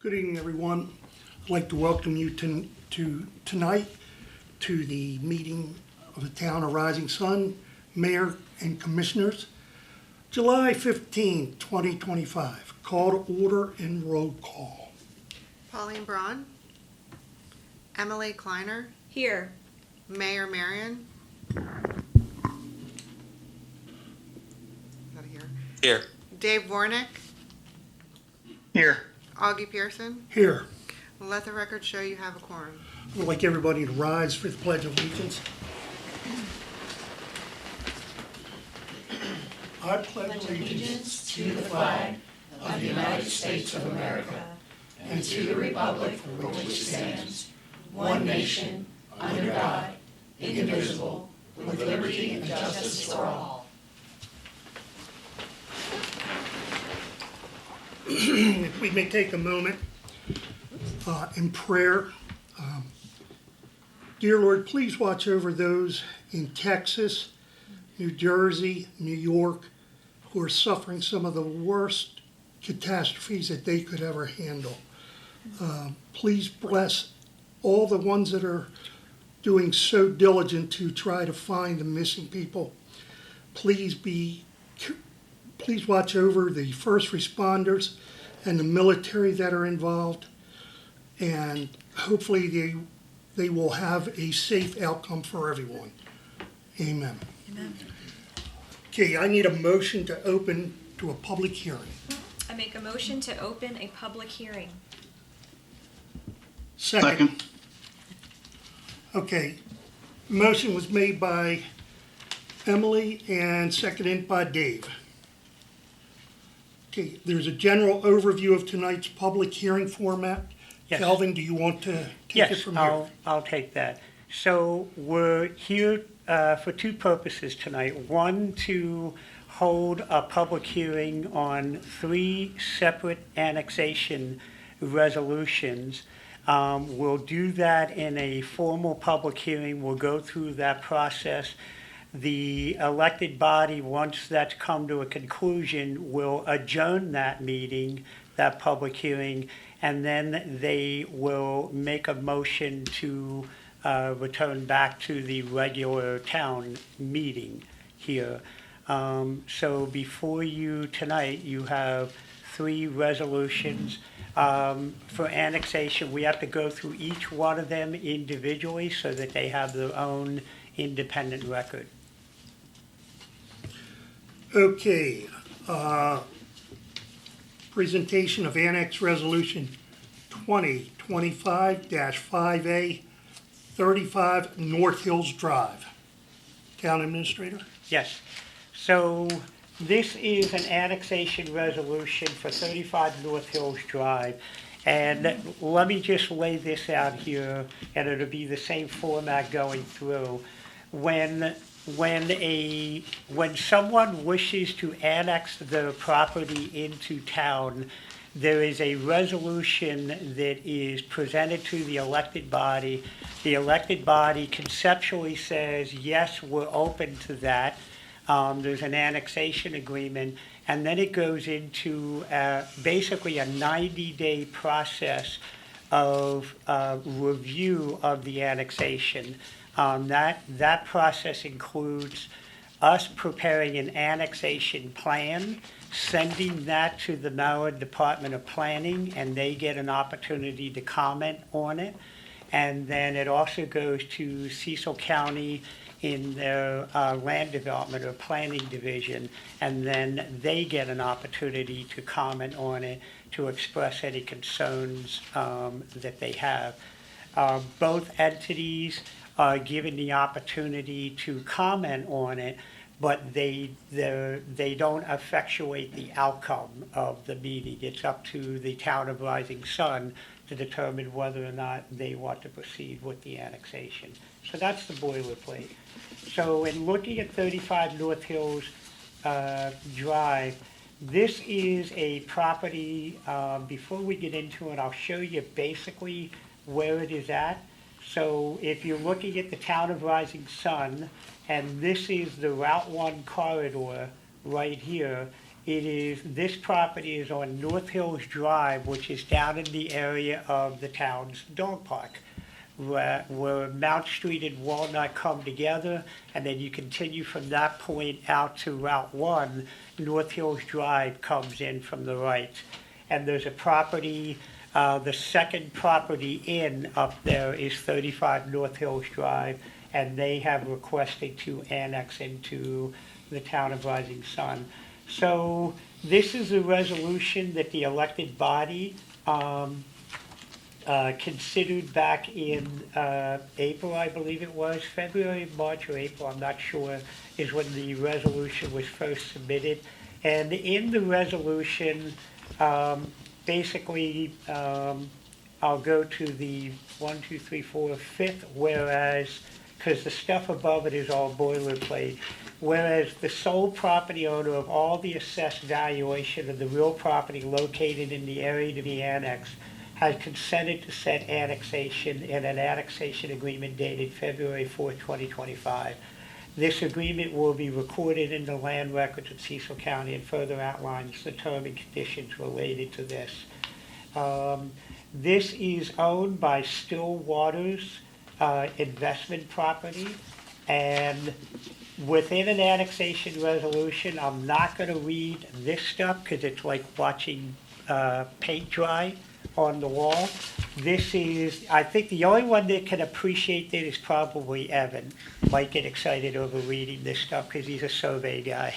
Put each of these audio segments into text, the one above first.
Good evening, everyone. I'd like to welcome you tonight to the meeting of the Town of Rising Sun, Mayor and Commissioners. July 15, 2025. Call to order and roll call. Pauline Braun, Emily Kleiner, Here. Mayor Marion. Is that here? Here. Dave Warnick, Here. Augie Pearson. Here, Let the record show you have a quorum. I would like everybody to rise for the Pledge of Allegiance. I pledge allegiance to the flag of the United States of America and to the republic for which it stands, one nation, under God, indivisible, with liberty and justice for all. If we may take a moment in prayer. Dear Lord, please watch over those in Texas, New Jersey, New York, who are suffering some of the worst catastrophes that they could ever handle. Please bless all the ones that are doing so diligent to try to find the missing people. Please watch over the first responders and the military that are involved, and hopefully they will have a safe outcome for everyone. Amen. Amen. Okay, I need a motion to open to a public hearing. I make a motion to open a public hearing. Second. Okay, motion was made by Emily and seconded by Dave. Okay, there's a general overview of tonight's public hearing format. Yes. Calvin, do you want to take it Yes, from here? I'll take that. So we're here for two purposes tonight. One, to hold a public hearing on 3 separate annexation resolutions. We'll do that in a formal public hearing. We'll go through that process. The elected body, once that's come to a conclusion, will adjourn that meeting, that public hearing, and then they will make a motion to return back to the regular town meeting here. So before you tonight, you have 3 resolutions. For annexation, we have to go through each one of them individually so that they have their own independent record. Okay, presentation of Annex Resolution 2025-5A, 35 North Hills Drive. Town Administrator? Yes. So this is an annexation resolution for 35 North Hills Drive. And let me just lay this out here, and it'll be the same format going through. When someone wishes to annex their property into town, there is a resolution that is presented to the elected body. The elected body conceptually says, yes, we're open to that. There's an annexation agreement, and then it goes into basically a 90-day process of review of the annexation. That process includes us preparing an annexation plan, sending that to the Maryland Department of Planning, and they get an opportunity to comment on it. And then it also goes to Cecil County in their land development or planning division, and then they get an opportunity to comment on it, to express any concerns that they have. Both entities are given the opportunity to comment on it, but they don't effectuate the outcome of the meeting. It's up to the Town of Rising Sun to determine whether or not they want to proceed with the annexation. So that's the boilerplate. So in looking at 35 North Hills Drive, this is a property, before we get into it, I'll show you basically where it is at. So if you're looking at the Town of Rising Sun, and this is the Route 1 corridor right here, this property is on North Hills Drive, which is down in the area of the town's dog park, where Mount Street and Walnut come together, and then you continue from that point out to Route 1. North Hills Drive comes in from the right. And there's a property, the second property in up there is 35 North Hills Drive, and they have requested to annex into the town of Rising Sun. So this is a resolution that the elected body considered back in April, I believe it was, February, March, or April, I'm not sure, is when the resolution was first submitted. And in the resolution, basically, I'll go to the 1, 2, 3, 4, 5th, whereas, because the stuff above it is all boilerplate, whereas the sole property owner of all the assessed valuation of the real property located in the area to be annexed has consented to set annexation in an annexation agreement dated February 4, 2025. This agreement will be recorded in the land records of Cecil County and further outlines the terms and conditions related to this. This is owned by Still Waters investment property, and within an annexation resolution, I'm not going to read this stuff because it's like watching paint dry on the wall. This is, I think the only one that can appreciate that is probably Evan. Might get excited over reading this stuff because he's a survey guy.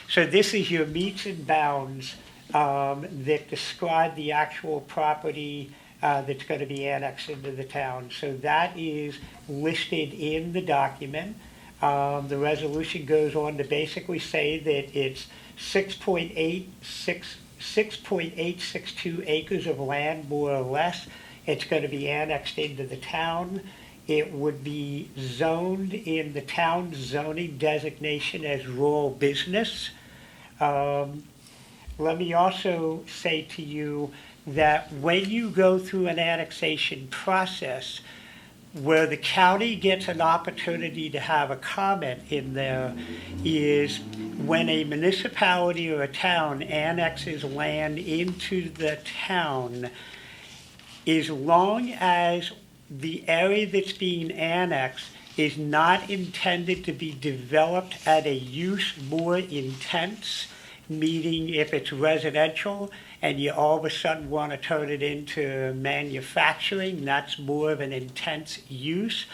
So this is your meets and bounds that describe the actual property that's going to be annexed into the town. So that is listed in the document. The resolution goes on to basically say that it's 6.862 acres of land, more or less. It's going to be annexed into the town. It would be zoned in the town's zoning designation as rural business. Let me also say to you that when you go through an annexation process, where the county gets an opportunity to have a comment in there is when a municipality or a town annexes land into the town, as long as the area that's being annexed is not intended to be developed at a use more intense, meaning if it's residential and you all of a sudden want to turn it into manufacturing, that's more of an intense use.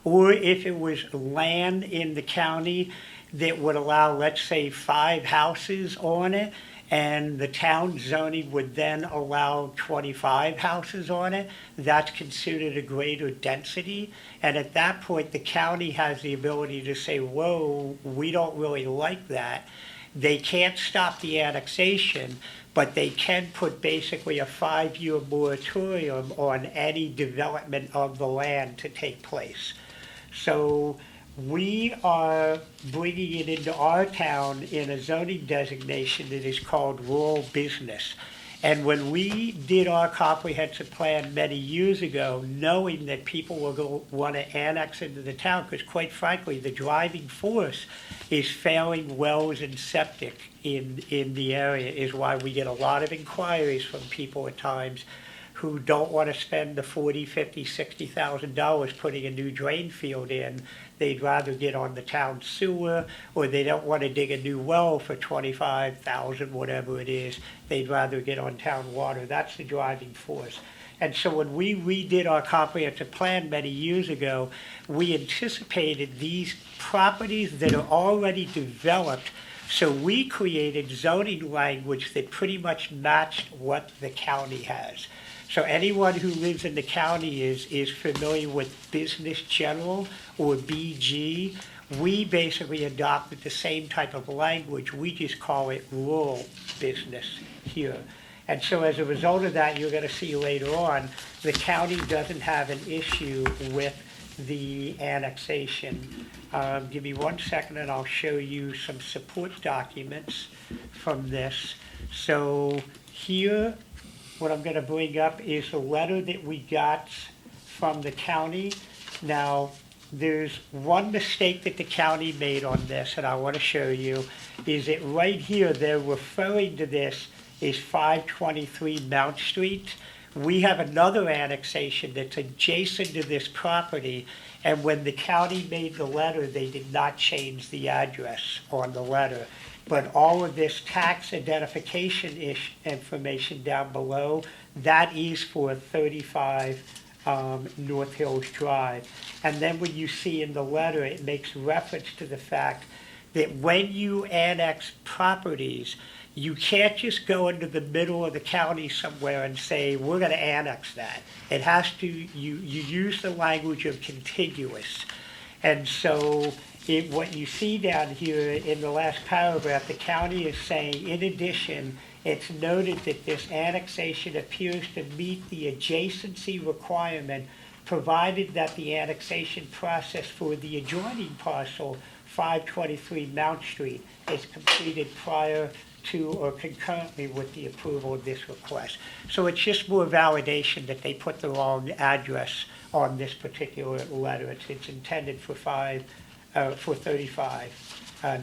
Or if it was land in the county that would allow, let's say, 5 houses on it, and the town zoning would then allow 25 houses on it, that's considered a greater density. And at that point, the county has the ability to say, whoa, we don't really like that. They can't stop the annexation, but they can put basically a 5-year moratorium on any development of the land to take place. So we are bringing it into our town in a zoning designation that is called rural business. And when we did our comprehensive plan many years ago, knowing that people were going to want to annex into the town, because quite frankly, the driving force is failing wells and septic in the area, is why we get a lot of inquiries from people at times who don't want to spend the $40,000, $50,000, $60,000 putting a new drain field in. They'd rather get on the town sewer, or they don't want to dig a new well for $25,000, whatever it is. They'd rather get on town water. That's the driving force. And so when we redid our comprehensive plan many years ago, we anticipated these properties that are already developed. So we created zoning language that pretty much matched what the county has. So anyone who lives in the county is familiar with Business General or BG. We basically adopted the same type of language. We just call it rural business here. And so as a result of that, you're going to see later on, the county doesn't have an issue with the annexation. Give me 1 second and I'll show you some support documents from this. So here, what I'm going to bring up is a letter that we got from the county. Now, there's one mistake that the county made on this, and I want to show you. is that right here, they're referring to this as 523 Mount Street. We have another annexation that's adjacent to this property, and when the county made the letter, they did not change the address on the letter. But all of this tax identification information down below, that is for 35 North Hills Drive. And then when you see in the letter, it makes reference to the fact that when you annex properties, you can't just go into the middle of the county somewhere and say, we're going to annex that. It has to, you use the language of contiguous. And so what you see down here in the last paragraph, the county is saying, in addition, it's noted that this annexation appears to meet the adjacency requirement, provided that the annexation process for the adjoining parcel, 523 Mount Street, is completed prior to or concurrently with the approval of this request. So it's just more validation that they put the wrong address on this particular letter. It's intended for 35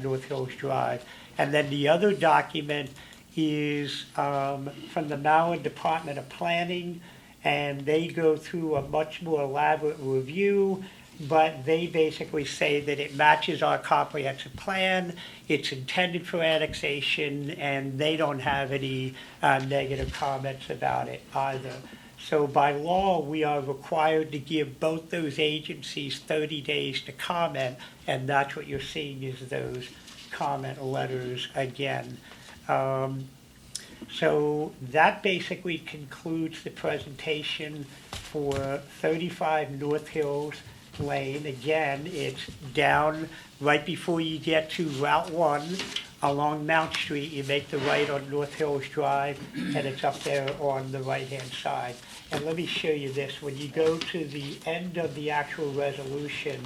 North Hills Drive. And then the other document is from the Maryland Department of Planning, and they go through a much more elaborate review, but they basically say that it matches our comprehensive plan, it's intended for annexation, and they don't have any negative comments about it either. So by law, we are required to give both those agencies 30 days to comment, and that's what you're seeing is those comment letters again. So that basically concludes the presentation for 35 North Hills Lane. Again, it's down right before you get to Route 1 along Mount Street. You make the right on North Hills Drive, and it's up there on the right-hand side. And let me show you this. When you go to the end of the actual resolution,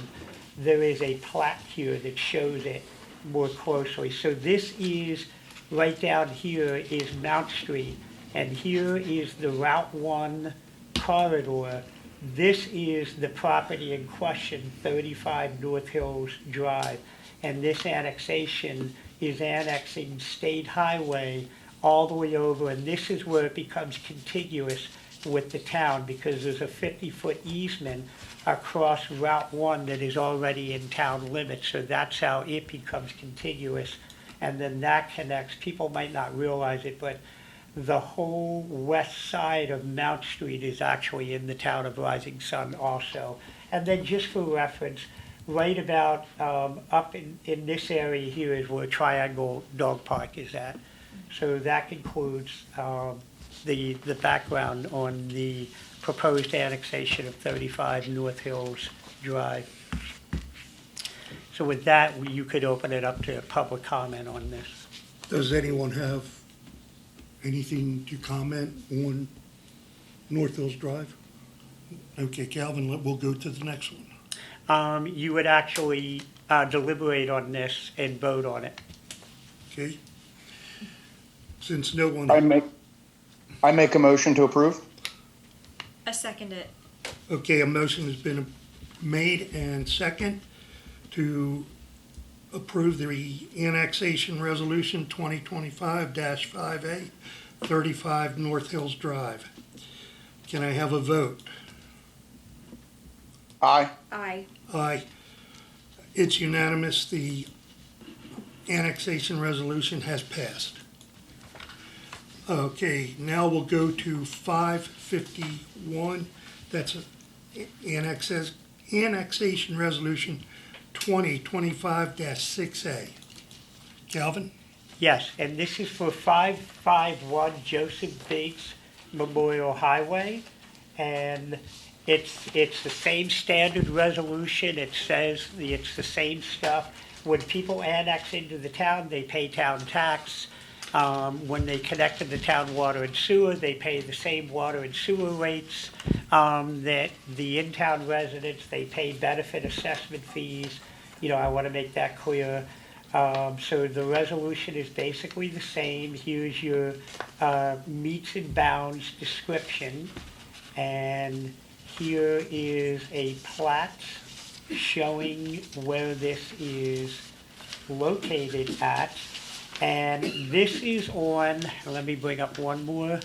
there is a plaque here that shows it more closely. So this is, right down here is Mount Street, and here is the Route 1 corridor. This is the property in question, 35 North Hills Drive, and this annexation is annexing State Highway all the way over, and this is where it becomes contiguous with the town because there's a 50-foot easement across Route 1 that is already in town limits, so that's how it becomes contiguous, and then that connects. People might not realize it, but the whole west side of Mount Street is actually in the town of Rising Sun also. And then just for reference, right about up in this area here is where Triangle Dog Park is at. So that concludes the background on the proposed annexation of 35 North Hills Drive. So with that, you could open it up to public comment on this. Does anyone have anything to comment on North Hills Drive? Okay, Calvin, we'll go to the next one. You would actually deliberate on this and vote on it. Okay? Since no one... I make a motion to approve. I second it. Okay, a motion has been made and second to approve the annexation resolution 2025-5A, 35 North Hills Drive. Can I have a vote? Aye. Aye. Aye. It's unanimous. The annexation resolution has passed. Okay, now we'll go to 551. That's annexation resolution 2025-6A. Calvin? Yes, and this is for 551 Joseph Biggs Memorial Highway, and it's the same standard resolution. It says it's the same stuff. When people annex into the town, they pay town tax. When they connect to the town water and sewer, they pay the same water and sewer rates that the in-town residents, they pay benefit assessment fees. You know, I want to make that clear. So the resolution is basically the same. Here's your meets and bounds description, and here is a plat showing where this is located at. And this is on, let me bring up one more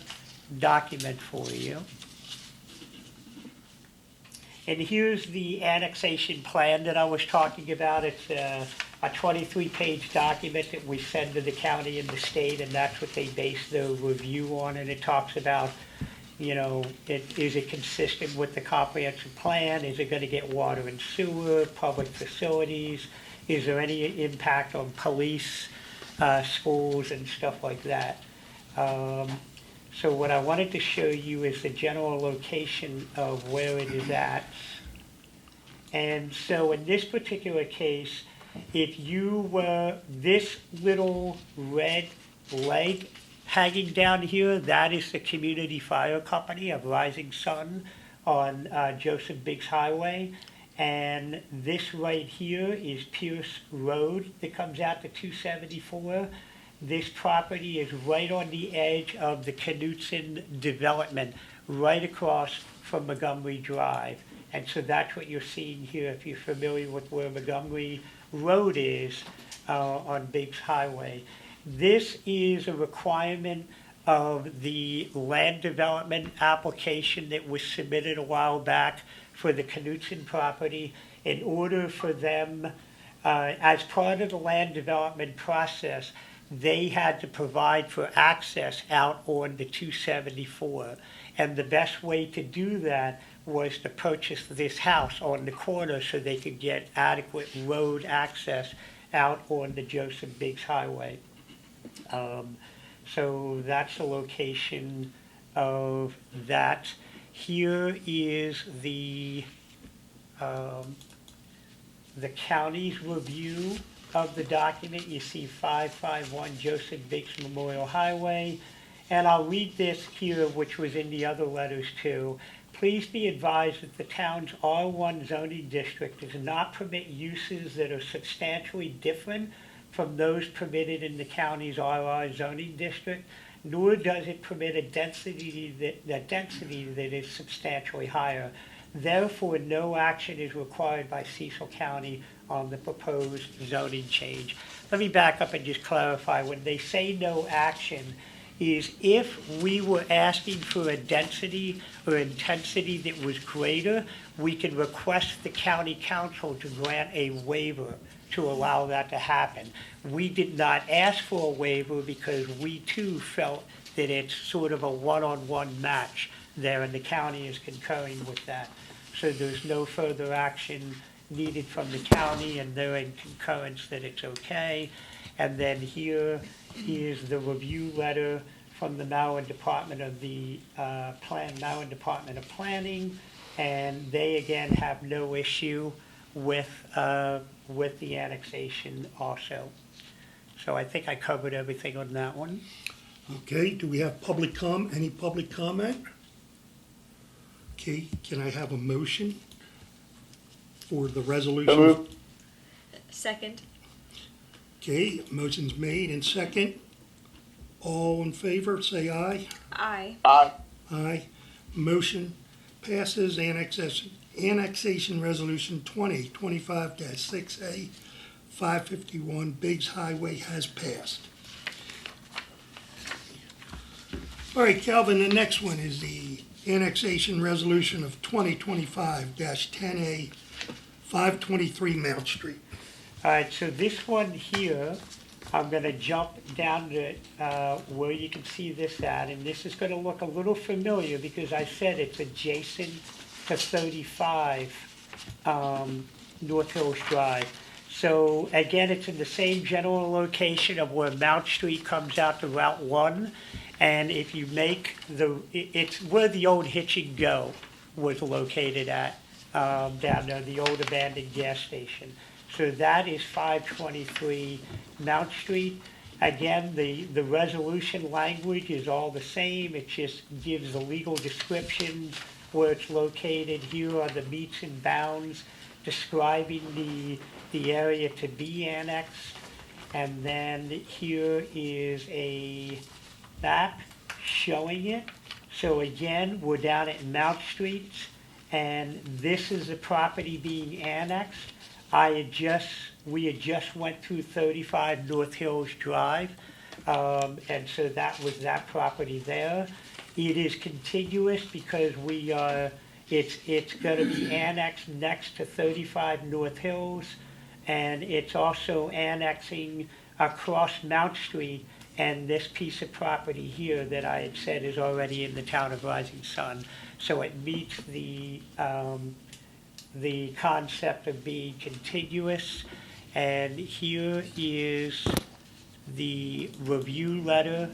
document for you. And here's the annexation plan that I was talking about. It's a 23-page document that we send to the county and the state, and that's what they base their review on. And it talks about, you know, is it consistent with the comprehensive plan? Is it going to get water and sewer, public facilities? Is there any impact on police, schools, and stuff like that? So what I wanted to show you is the general location of where it is at. And so in this particular case, if you were this little red leg hanging down here, that is the Community Fire Company of Rising Sun on Joseph Biggs Highway. And this right here is Pierce Road that comes out to 274. This property is right on the edge of the Knutson development, right across from Montgomery Drive. And so that's what you're seeing here if you're familiar with where Montgomery Road is on Biggs Highway. This is a requirement of the land development application that was submitted a while back for the Knutson property. In order for them, as part of the land development process, they had to provide for access out on the 274. And the best way to do that was to purchase this house on the corner so they could get adequate road access out on the Joseph Biggs Highway. So that's the location of that. Here is the county's review of the document. You see 551 Joseph Biggs Memorial Highway. And I'll read this here, which was in the other letters too. Please be advised that the town's R1 zoning district does not permit uses that are substantially different from those permitted in the county's RR zoning district, nor does it permit a density that is substantially higher. Therefore, no action is required by Cecil County on the proposed zoning change. Let me back up and just clarify. When they say no action, is if we were asking for a density or intensity that was greater, we could request the county council to grant a waiver to allow that to happen. We did not ask for a waiver because we too felt that it's sort of a one-on-one match there, and the county is concurring with that. So there's no further action needed from the county, and they're in concurrence that it's okay. And then here is the review letter from the Maryland Department of Maryland Department of Planning, and they again have no issue with the annexation also. So I think I covered everything on that one. Okay, do we have any public comment? Okay, can I have a motion for the resolution? So moved. Second. Okay, motion's made and second. All in favor, say aye. Aye. Aye. Aye. Motion passes. Annexation Resolution 2025-6A, 551 Biggs Highway has passed. All right, Calvin, the next one is the Annexation Resolution of 2025-10A, 523 Mount Street. All right, so this one here, I'm going to jump down to where you can see this at, and this is going to look a little familiar because I said it's adjacent to 35 North Hills Drive. So again, it's in the same general location of where Mount Street comes out to Route 1, and if you make it's where the old Hitch and Go was located at, down there, the old abandoned gas station. So that is 523 Mount Street. Again, the resolution language is all the same. It just gives the legal descriptions where it's located. Here are the meets and bounds describing the area to be annexed. And then here is a map showing it. So again, we're down at Mount Street, and this is the property being annexed. We had just went through 35 North Hills Drive. And so that was that property there. It is contiguous because it's gonna be annexed next to 35 North Hills, and it's also annexing across Mount Street and this piece of property here that I had said is already in the town of Rising Sun. So it meets the concept of being contiguous. And here is the review letter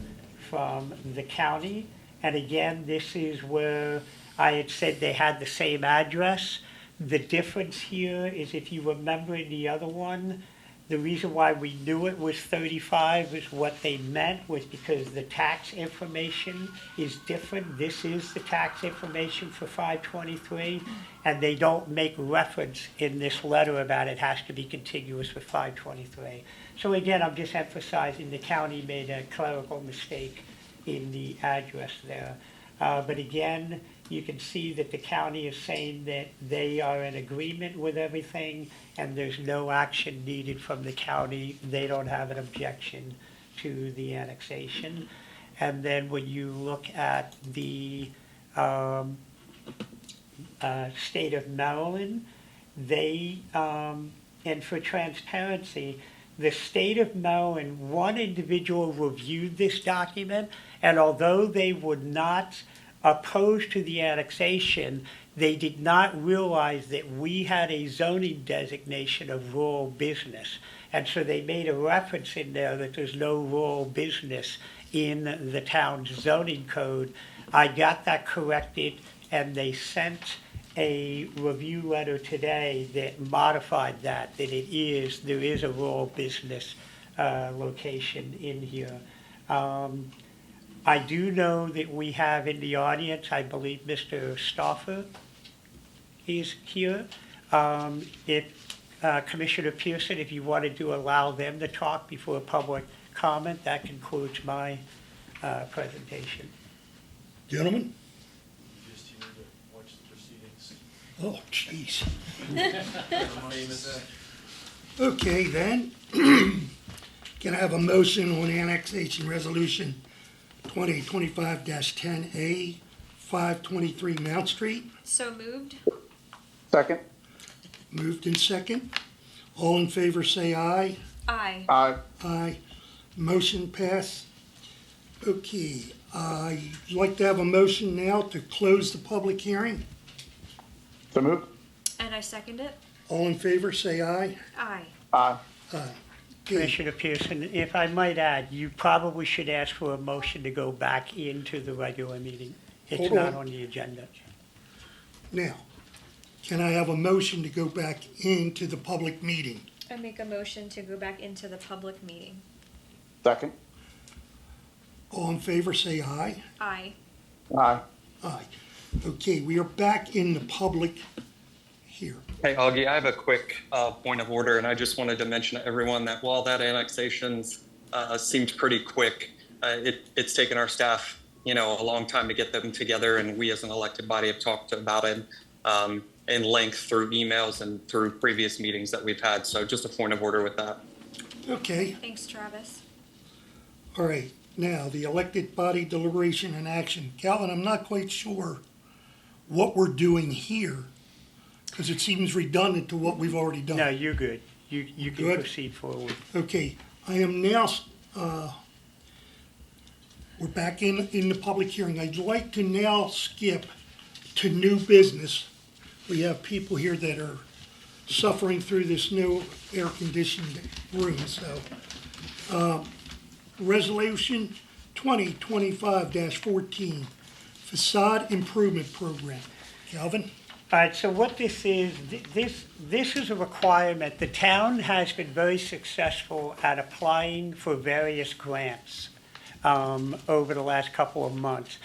from the county. And again, this is where I had said they had the same address. The difference here is, if you remember in the other one, the reason why we knew it was 35 is what they meant was because the tax information is different. This is the tax information for 523, and they don't make reference in this letter about it has to be contiguous with 523. So again, I'm just emphasizing the county made a clerical mistake in the address there. But again, you can see that the county is saying that they are in agreement with everything and there's no action needed from the county. They don't have an objection to the annexation. And then when you look at the state of Maryland, they, and for transparency, the state of Maryland, one individual reviewed this document, and although they would not opposed to the annexation, they did not realize that we had a zoning designation of rural business. And so they made a reference in there that there's no rural business in the town's zoning code. I got that corrected, and they sent a review letter today that modified that there is a rural business location in here. I do know that we have in the audience, I believe Mr. Stauffer is here. If Commissioner Pearson, if you wanted to allow them to talk before public comment, that concludes my presentation. Gentlemen? Just here to watch the proceedings. Oh, jeez. Famous. Okay, then. Can I have a motion on annexation resolution 2025-10A, 523 Mount Street? So moved. Second. Moved in second. All in favor say aye. Aye. Aye. Aye. Motion passed. Okay, I'd like to have a motion now to close the public hearing. So moved. And I second it. All in favor say aye. Aye. Aye. Aye. Okay, Commissioner Pearson, if I might add, you probably should ask for a motion to go back into the regular meeting. It's Hold not on. on the agenda. now, can I have a motion to go back into the public meeting? I make a motion to go back into the public meeting. Second. All in favor say aye. Aye. Aye. Aye. Okay, we are back in the public here. Hey, Augie, I have a quick point of order, and I just wanted to mention to everyone that while that annexation seemed pretty quick, it's taken our staff, a long time to get them together, and we as an elected body have talked about it in length through emails and through previous meetings that we've had. So just a point of order with that. Okay, Thanks, Travis. all right. Now, the elected body deliberation and action. Calvin, I'm not quite sure what we're doing here, because it seems redundant to what we've already done. No, you're good. You can Good. proceed forward. Okay, I am now, we're back in the public hearing. I'd like to now skip to new business. We have people here that are suffering through this new air-conditioned room, so. Resolution 2025-14, facade improvement program. Calvin? All right, so what this is a requirement. The town has been very successful at applying for various grants over the last couple of months.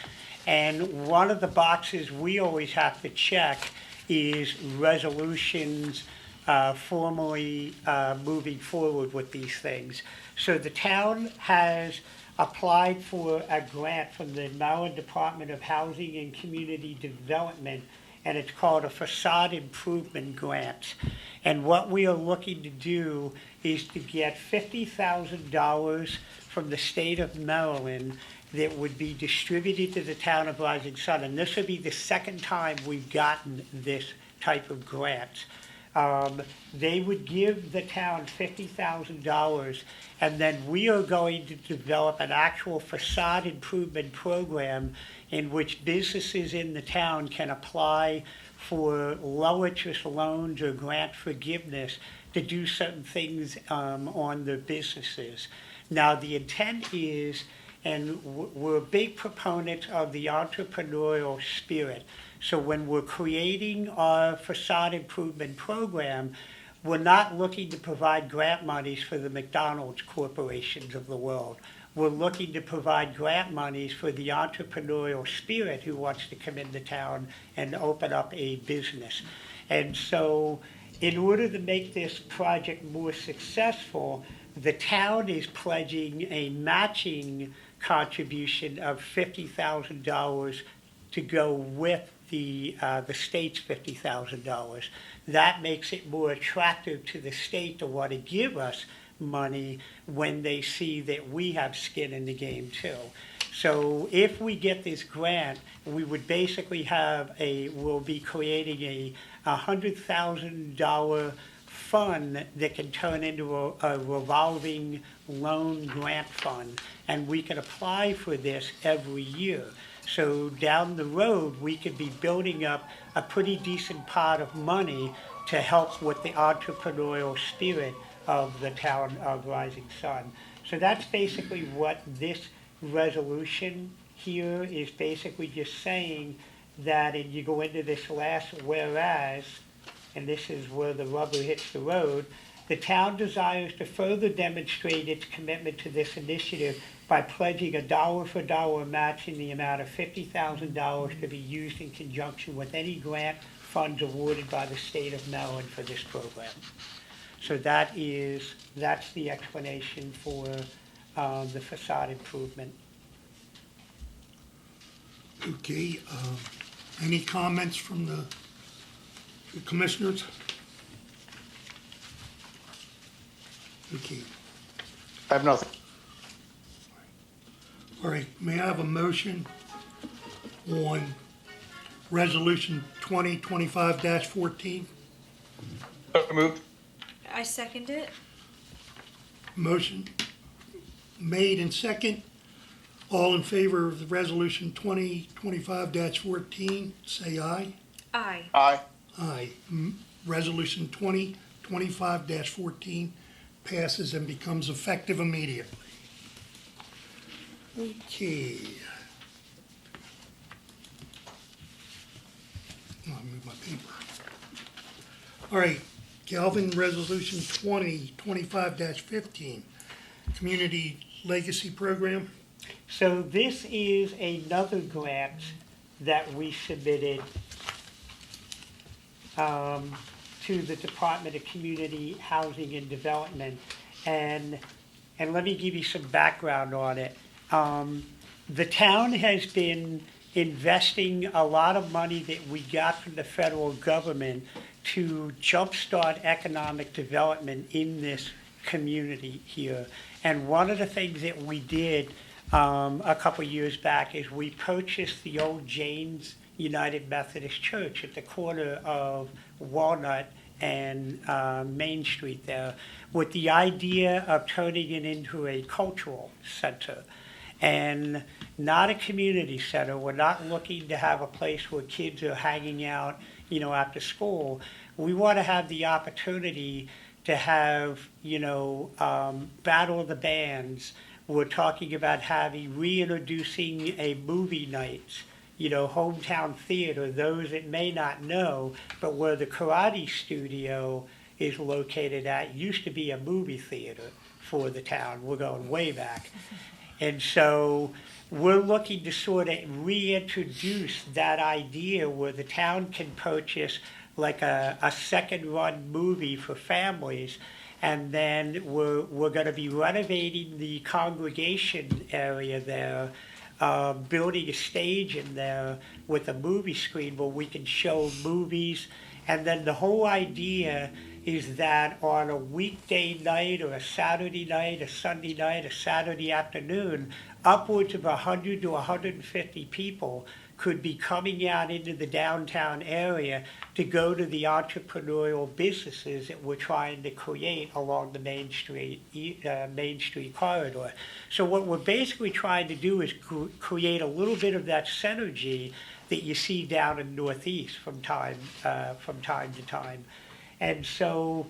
And one of the boxes we always have to check is resolutions formally moving forward with these things. So the town has applied for a grant from the Maryland Department of Housing and Community Development, and it's called a facade improvement grant. And what we are looking to do is to get $50,000 from the state of Maryland that would be distributed to the town of Rising Sun. And this would be the second time we've gotten this type of grant. They would give the town $50,000, and then we are going to develop an actual facade improvement program in which businesses in the town can apply for low interest loans or grant forgiveness to do certain things on their businesses. Now, the intent is, and we're big proponents of the entrepreneurial spirit. So when we're creating our facade improvement program, we're not looking to provide grant monies for the McDonald's corporations of the world. We're looking to provide grant monies for the entrepreneurial spirit who wants to come into town and open up a business. And so in order to make this project more successful, the town is pledging a matching contribution of $50,000 to go with the state's $50,000. That makes it more attractive to the state to want to give us money when they see that we have skin in the game too. So if we get this grant, we would basically we'll be creating a $100,000 fund that can turn into a revolving loan grant fund, and we can apply for this every year. So down the road, we could be building up a pretty decent pot of money to help with the entrepreneurial spirit of the town of Rising Sun. So that's basically what this resolution here is basically just saying, that, and you go into this last whereas, and this is where the rubber hits the road, the town desires to further demonstrate its commitment to this initiative by pledging a dollar-for-dollar match in the amount of $50,000 to be used in conjunction with any grant funds awarded by the state of Maryland for this program. So that's the explanation for the facade improvement. Okay, any comments from the commissioners? Okay, I have nothing. all right, may I have a motion on resolution 2025-14? So moved. I second it. Motion made and second. All in favor of the resolution 2025-14, say aye. Aye. Aye. Aye. Resolution 2025-14 passes and becomes effective immediately. Okay. Oh, I moved my paper. All right, Calvin, resolution 2025-15, Community Legacy Program. So this is another grant that we submitted to the Department of Community Housing and Development. And let me give you some background on it. The town has been investing a lot of money that we got from the federal government to jumpstart economic development in this community here. And one of the things that we did a couple years back is we purchased the old Jane's United Methodist Church at the corner of Walnut and Main Street there, with the idea of turning it into a cultural center and not a community center. We're not looking to have a place where kids are hanging out, after school. We want to have the opportunity to have, Battle of the Bands. We're talking about reintroducing a movie night, hometown theater, those that may not know, but where the karate studio is located at used to be a movie theater for the town. We're going way back. And so we're looking to sort of reintroduce that idea where the town can purchase like a second run movie for families. And then we're going to be renovating the congregation area there, building a stage in there with a movie screen where we can show movies. And then the whole idea is that on a weekday night or a Saturday night, a Sunday night, a Saturday afternoon, upwards of 100 to 150 people could be coming out into the downtown area to go to the entrepreneurial businesses that we're trying to create along the Main Street corridor. So what we're basically trying to do is create a little bit of that synergy that you see down in Northeast from time to time. And so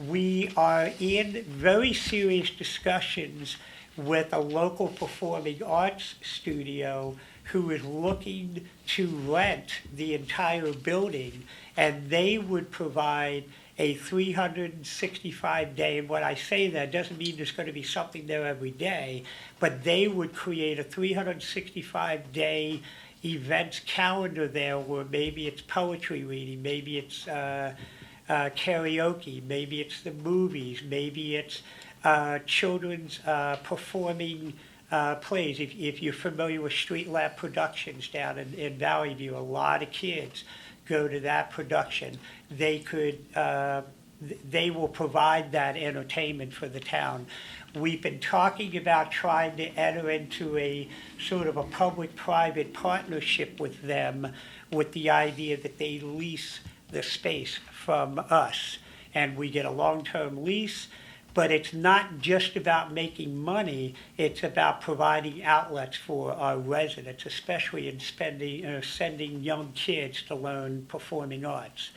we are in very serious discussions with a local performing arts studio who is looking to rent the entire building, and they would provide a 365-day, and when I say that, doesn't mean there's going to be something there every day, but they would create a 365-day events calendar there where maybe it's poetry reading, maybe it's karaoke, maybe it's the movies, maybe it's children's performing plays. If you're familiar with Street Lab Productions down in Valley View, a lot of kids go to that production. They will provide that entertainment for the town. We've been talking about trying to enter into a sort of a public-private partnership with them, with the idea that they lease the space from us, and we get a long-term lease. But it's not just about making money, it's about providing outlets for our residents, especially in sending young kids to learn performing arts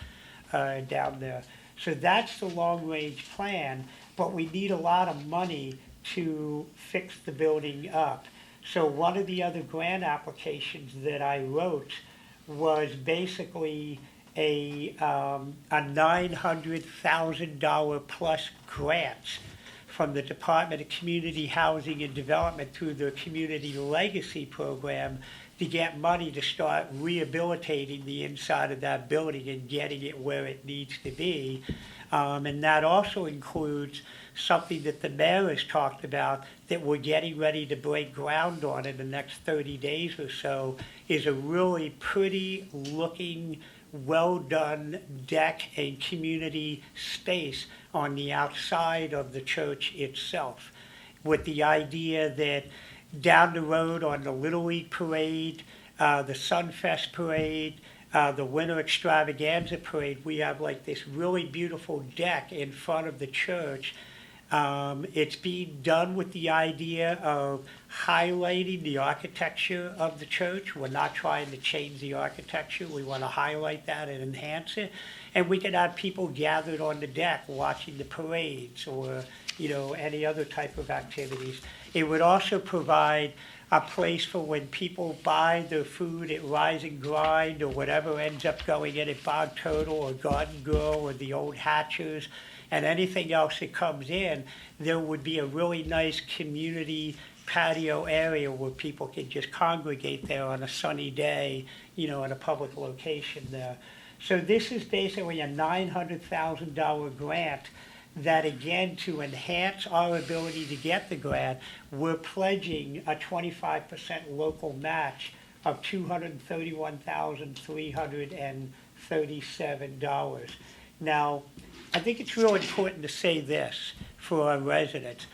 down there. So that's the long-range plan, but we need a lot of money to fix the building up. So one of the other grant applications that I wrote was basically a $900,000 plus grant from the Department of Community Housing and Development through the Community Legacy Program to get money to start rehabilitating the inside of that building and getting it where it needs to be. And that also includes something that the mayor has talked about that we're getting ready to break ground on in the next 30 days or so, is a really pretty looking, well-done deck and community space on the outside of the church itself, with the idea that down the road on the Little League Parade, the Sunfest Parade, the Winter Extravaganza Parade, we have like this really beautiful deck in front of the church. It's being done with the idea of highlighting the architecture of the church. We're not trying to change the architecture. We want to highlight that and enhance it. And we can have people gathered on the deck watching the parades or, any other type of activities. It would also provide a place for when people buy their food at Rise and Grind or whatever ends up going in at Bog Turtle or Garden Girl or the Old Hatchers and anything else that comes in, there would be a really nice community patio area where people can just congregate there on a sunny day, in a public location there. So this is basically a $900,000 grant that, again, to enhance our ability to get the grant, we're pledging a 25% local match of $231,337. Now, I think it's real important to say this for our residents.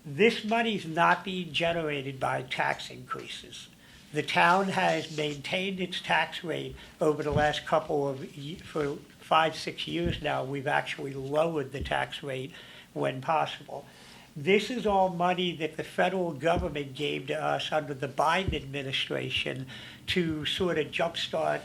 This money is not being generated by tax increases. The town has maintained its tax rate over the last for 5-6 years now. We've actually lowered the tax rate when possible. This is all money that the federal government gave to us under the Biden administration to sort of jumpstart,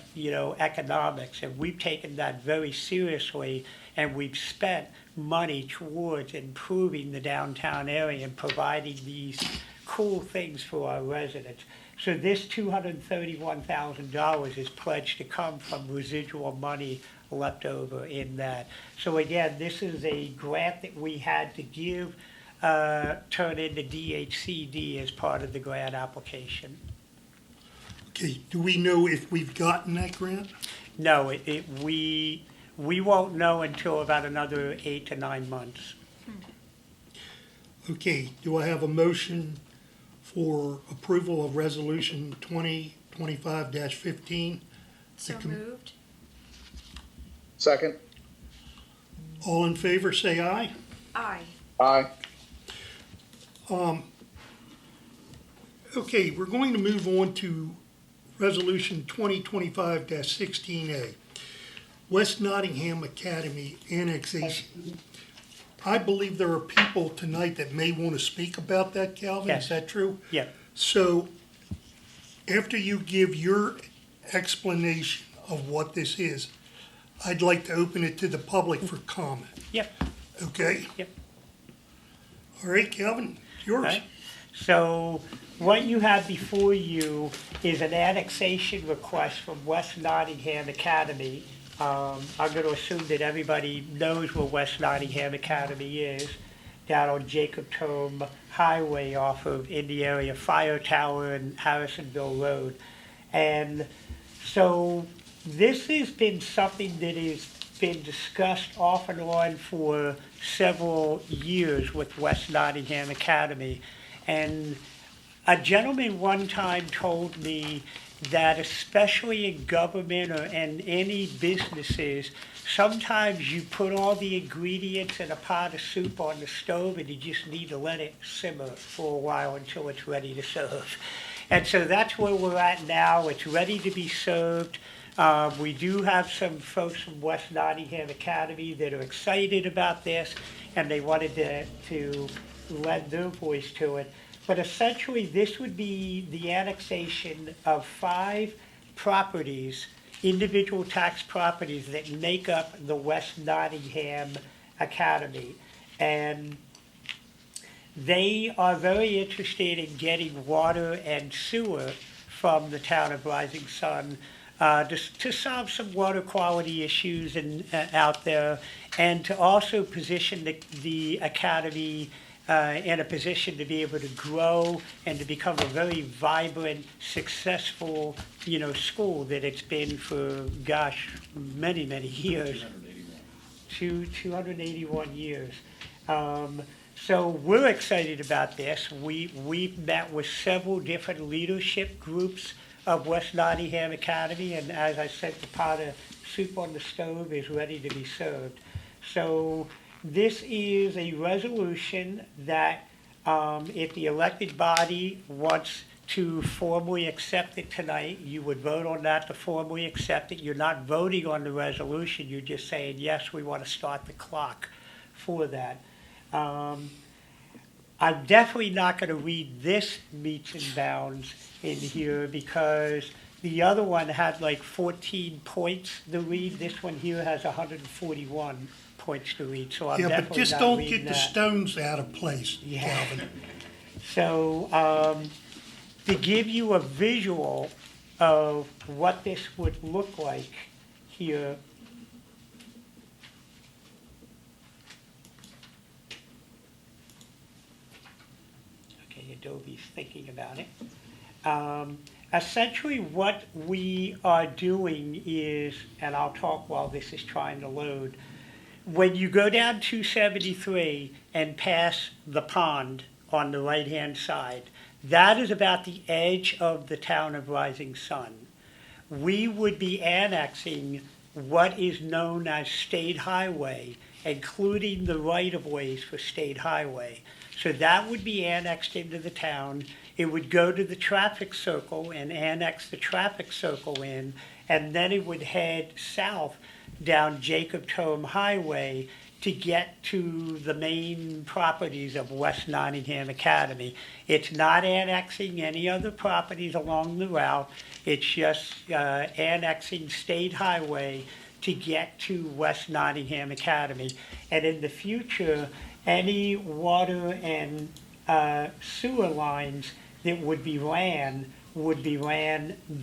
economics. And we've taken that very seriously, and we've spent money towards improving the downtown area and providing these cool things for our residents. So this $231,000 is pledged to come from residual money left over in that. So again, this is a grant that we had to give, turn into DHCD as part of the grant application. Okay, do we know if we've gotten that grant? No, we won't know until about another 8 to 9 months. Okay, do I have a motion for approval of Resolution 2025-15? So moved. Second. All in favor, say aye. Aye. Aye. Okay, we're going to move on to Resolution 2025-16A, West Nottingham Academy annexation. I believe there are people tonight that may want to speak about that, Calvin, Yes. is that true? Yeah. So, after you give your explanation of what this is, I'd like to open it to the public for comment, Yep. okay? Yep. All right, Calvin, yours. Right. So what you have before you is an annexation request from West Nottingham Academy. I'm going to assume that everybody knows where West Nottingham Academy is, down on Jacob Tome Highway off of in the area Fire Tower and Harrisonville Road. And so this has been something that has been discussed off and on for several years with West Nottingham Academy. And a gentleman one time told me that especially in government or in any businesses, sometimes you put all the ingredients in a pot of soup on the stove and you just need to let it simmer for a while until it's ready to serve. And so that's where we're at now. It's ready to be served. We do have some folks from West Nottingham Academy that are excited about this, and they wanted to lend their voice to it. But essentially, this would be the annexation of 5 properties, individual tax properties that make up the West Nottingham Academy. And they are very interested in getting water and sewer from the town of Rising Sun to solve some water quality issues out there, and to also position the academy in a position to be able to grow and to become a very vibrant, successful, school that it's been for, many, many years. 281 years. So we're excited about this. We've met with several different leadership groups of West Nottingham Academy, and as I said, the pot of soup on the stove is ready to be served. So this is a resolution that if the elected body wants to formally accept it tonight, you would vote on that to formally accept it. You're not voting on the resolution, you're just saying, yes, we want to start the clock for that. I'm definitely not going to read this meets and bounds in here because the other one had like 14 points to read. This one here has 141 points to read, so I'm Yeah, definitely but just not don't reading get the that. stones out of place, Yeah. Calvin. So, to give you a visual of what this would look like here. Okay, Adobe's thinking about it. Essentially what we are doing is, and I'll talk while this is trying to load, when you go down 273 and pass the pond on the right-hand side, that is about the edge of the town of Rising Sun. We would be annexing what is known as State Highway, including the right-of-ways for State Highway. So that would be annexed into the town. It would go to the traffic circle and annex the traffic circle in, and then it would head south down Jacob Tome Highway to get to the main properties of West Nottingham Academy. It's not annexing any other properties along the route. It's just annexing State Highway to get to West Nottingham Academy. And in the future, any water and sewer lines that would be ran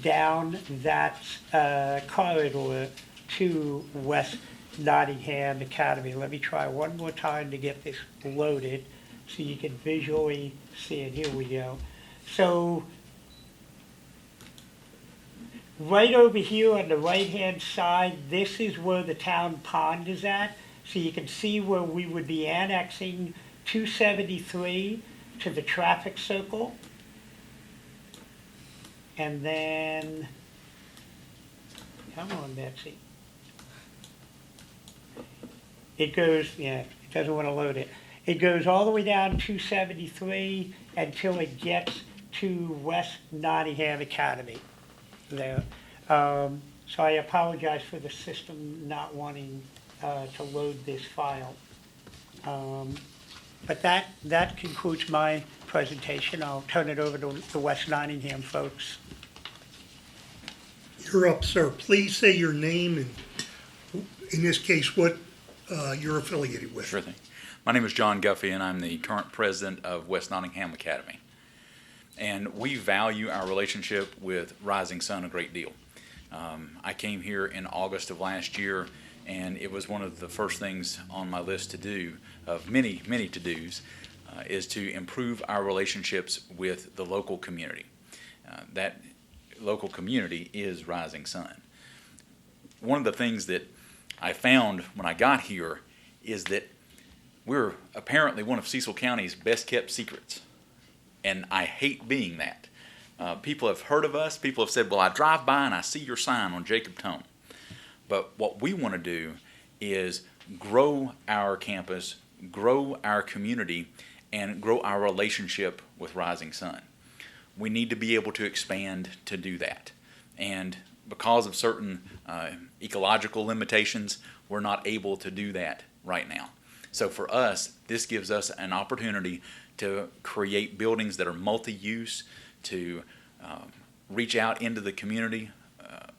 down that corridor to West Nottingham Academy. Let me try one more time to get this loaded so you can visually see it. Here we go. So right over here on the right-hand side, this is where the town pond is at. So you can see where we would be annexing 273 to the traffic circle. And then, come on, Betsy. It goes, yeah, it doesn't want to load it. It goes all the way down to 73 until it gets to West Nottingham Academy there. So I apologize for the system not wanting to load this file. But that concludes my presentation. I'll turn it over to the West Nottingham folks. You're up, sir. Please say your name and, in this case, what you're affiliated with. Sure thing. My name is John Guffey, and I'm the current president of West Nottingham Academy. And we value our relationship with Rising Sun a great deal. I came here in August of last year, and it was one of the first things on my list to do, of many, many to-dos, is to improve our relationships with the local community. That local community is Rising Sun. One of the things that I found when I got here is that we're apparently one of Cecil County's best kept secrets. And I hate being that. People have heard of us. People have said, well, I drive by and I see your sign on Jacob Tone. But what we want to do is grow our campus, grow our community, and grow our relationship with Rising Sun. We need to be able to expand to do that. And because of certain ecological limitations, we're not able to do that right now. So for us, this gives us an opportunity to create buildings that are multi-use, to reach out into the community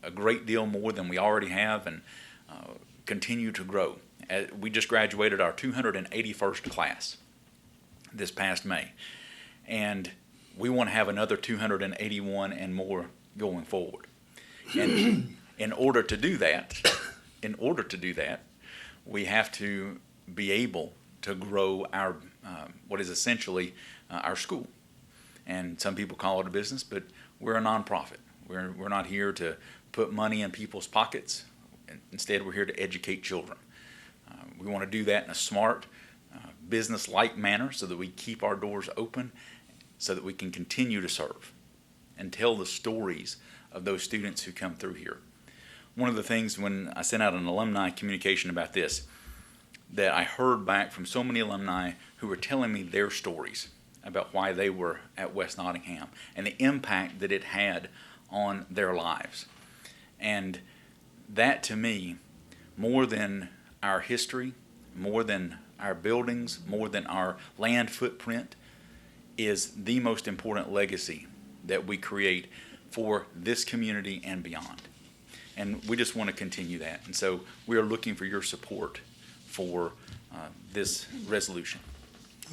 a great deal more than we already have, and continue to grow. We just graduated our 281st class this past May, and we want to have another 281 and more going forward. And in order to do that, we have to be able to grow our what is essentially our school. And some people call it a business, but we're a nonprofit. We're not here to put money in people's pockets. Instead, we're here to educate children. We want to do that in a smart, business-like manner so that we keep our doors open, so that we can continue to serve and tell the stories of those students who come through here. One of the things when I sent out an alumni communication about this, that I heard back from so many alumni who were telling me their stories about why they were at West Nottingham and the impact that it had on their lives. And that, to me, more than our history, more than our buildings, more than our land footprint, is the most important legacy that we create for this community and beyond. And we just want to continue that. And so we are looking for your support for this resolution.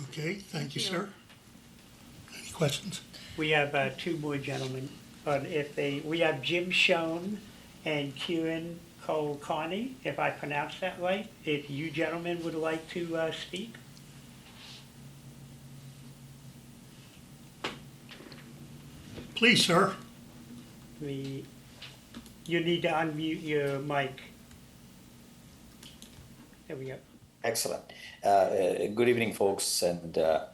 Okay, thank you, sir. Any questions? We have two more gentlemen. We have Jim Schoen and Kieran Kulkarni, if I pronounced that right. If you gentlemen would like to speak. Please, sir. You need to unmute your mic. There we go. Excellent. Good evening, folks, and the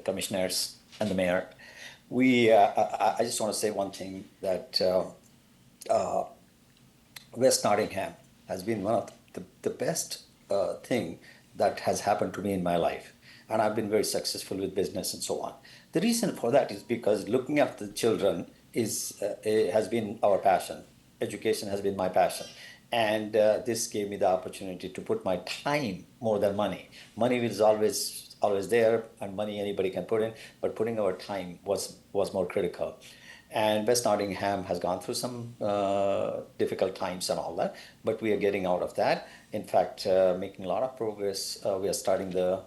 commissioners and the mayor. I just want to say one thing, that West Nottingham has been one of the best thing that has happened to me in my life. And I've been very successful with business and so on. The reason for that is because looking after the children has been our passion. Education has been my passion. And this gave me the opportunity to put my time more than money. Money is always there, and money anybody can put in, but putting our time was more critical. And West Nottingham has gone through some difficult times and all that, but we are getting out of that. In fact, making a lot of progress. We are starting the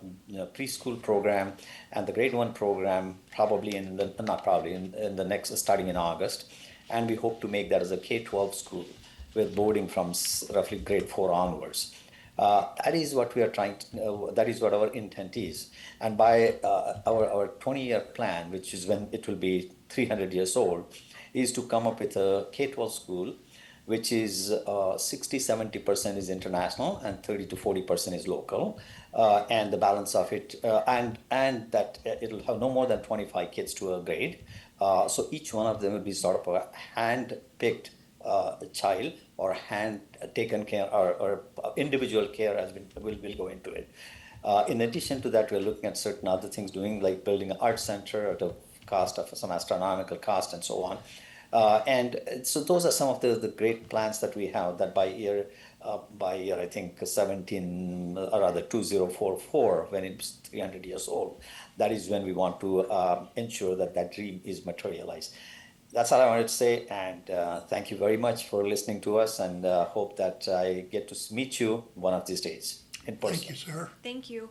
preschool program and the grade 1 program in the next, starting in August. And we hope to make that as a K-12 school with boarding from roughly grade 4 onwards. That is what we are trying to, that is what our intent is. And by our 20-year plan, which is when it will be 300 years old, is to come up with a K-12 school, which is 60-70% is international and 30 to 40% is local. And the balance of it, and that it'll have no more than 25 kids to a grade. So each one of them will be sort of a hand-picked a child, or hand taken care, or individual care will go into it. In addition to that, we're looking at certain other things doing, like building an art center at a cost of some astronomical cost and so on. And so those are some of the great plans that we have, that by year I think 2044, when it's 300 years old, that is when we want to ensure that dream is materialized. That's all I wanted to say, and thank you very much for listening to us, and hope that I get to meet you one of these days in person. Thank you, sir. Thank you.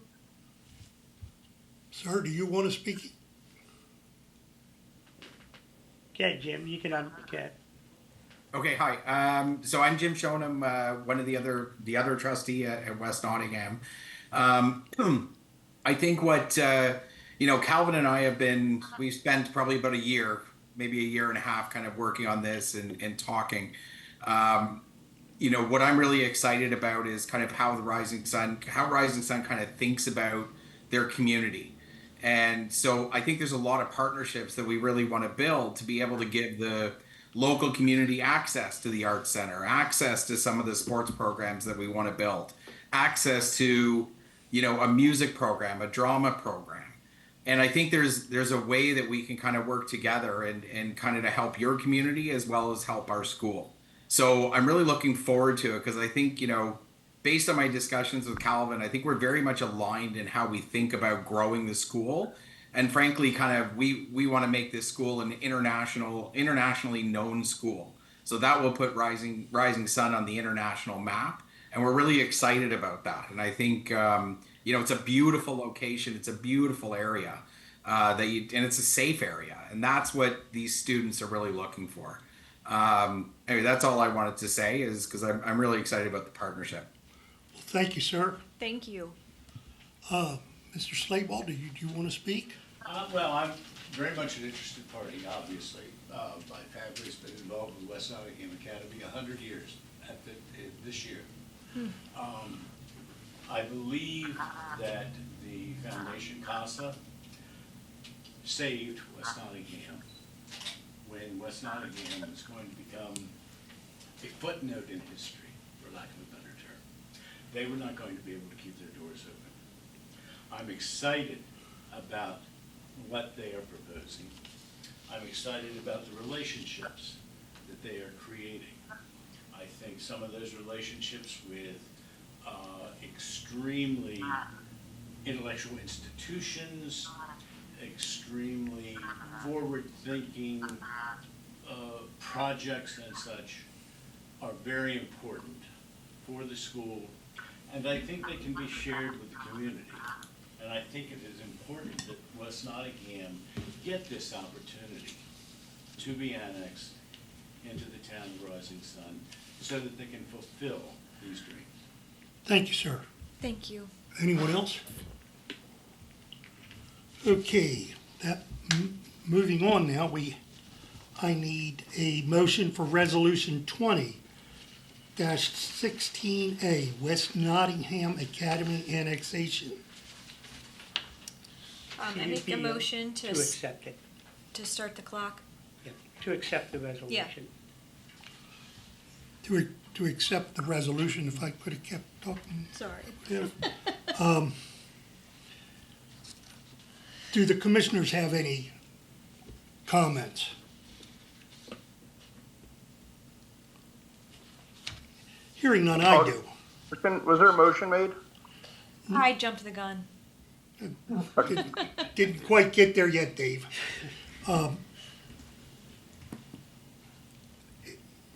Sir, do you want to speak? Okay, Jim, you can get. Okay, hi. So I'm Jim Shonam, one of the other trustee at West Nottingham. I think what Calvin and I we spent probably about a year, maybe a year and a half, kind of working on this and talking. What I'm really excited about is kind of how Rising Sun kind of thinks about their community. And so I think there's a lot of partnerships that we really want to build to be able to give the local community access to the Arts Center, access to some of the sports programs that we want to build, access to, a music program, a drama program. And I think there's a way that we can kind of work together and kind of to help your community as well as help our school. So I'm really looking forward to it, because I think, based on my discussions with Calvin, I think we're very much aligned in how we think about growing the school. And frankly, kind of, we want to make this school an internationally known school. So that will put Rising Sun on the international map. And we're really excited about that. And I think, it's a beautiful location. It's a beautiful area, and it's a safe area. And that's what these students are really looking for. Anyway, that's all I wanted to say, is because I'm really excited about the partnership. Well, thank you, sir. Thank you. Mr. Slayball, do you want to speak? Well, I'm very much an interested party, obviously. My family's been involved with West Nottingham Academy 100 years this year. I believe that the Foundation CASA saved West Nottingham when West Nottingham was going to become a footnote in history, for lack of a better term. They were not going to be able to keep their doors open. I'm excited about what they are proposing. I'm excited about the relationships that they are creating. I think some of those relationships with extremely intellectual institutions, extremely forward-thinking projects and such are very important for the school, and I think they can be shared with the community. And I think it is important that West Nottingham get this opportunity to be annexed into the town of Rising Sun so that they can fulfill these dreams. Thank you, sir. Thank you. Anyone else? Okay, moving on now, I need a motion for Resolution 20-16A, West Nottingham Academy annexation. I make a motion To accept it, to start the clock. to accept the resolution. To accept the resolution, if I could have kept talking. Sorry. Yeah. Do the commissioners have any comments? Hearing none, I do. Was there a motion made? I jumped the gun. Didn't quite get there yet, Dave.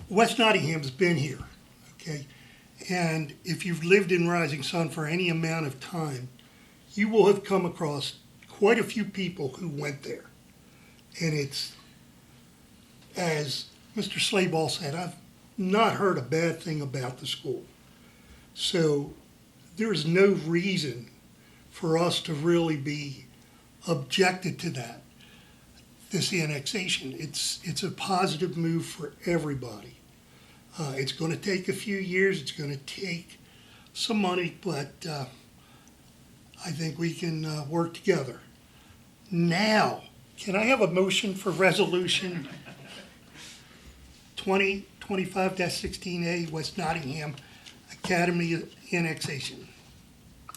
West Nottingham's been here, okay? And if you've lived in Rising Sun for any amount of time, you will have come across quite a few people who went there. And it's, as Mr. Slayball said, I've not heard a bad thing about the school. So there's no reason for us to really be objected to that, this annexation. It's a positive move for everybody. It's going to take a few years. It's going to take some money, but I think we can work together. Now, can I have a motion for Resolution 20-16 2025-16A West Nottingham Academy annexation.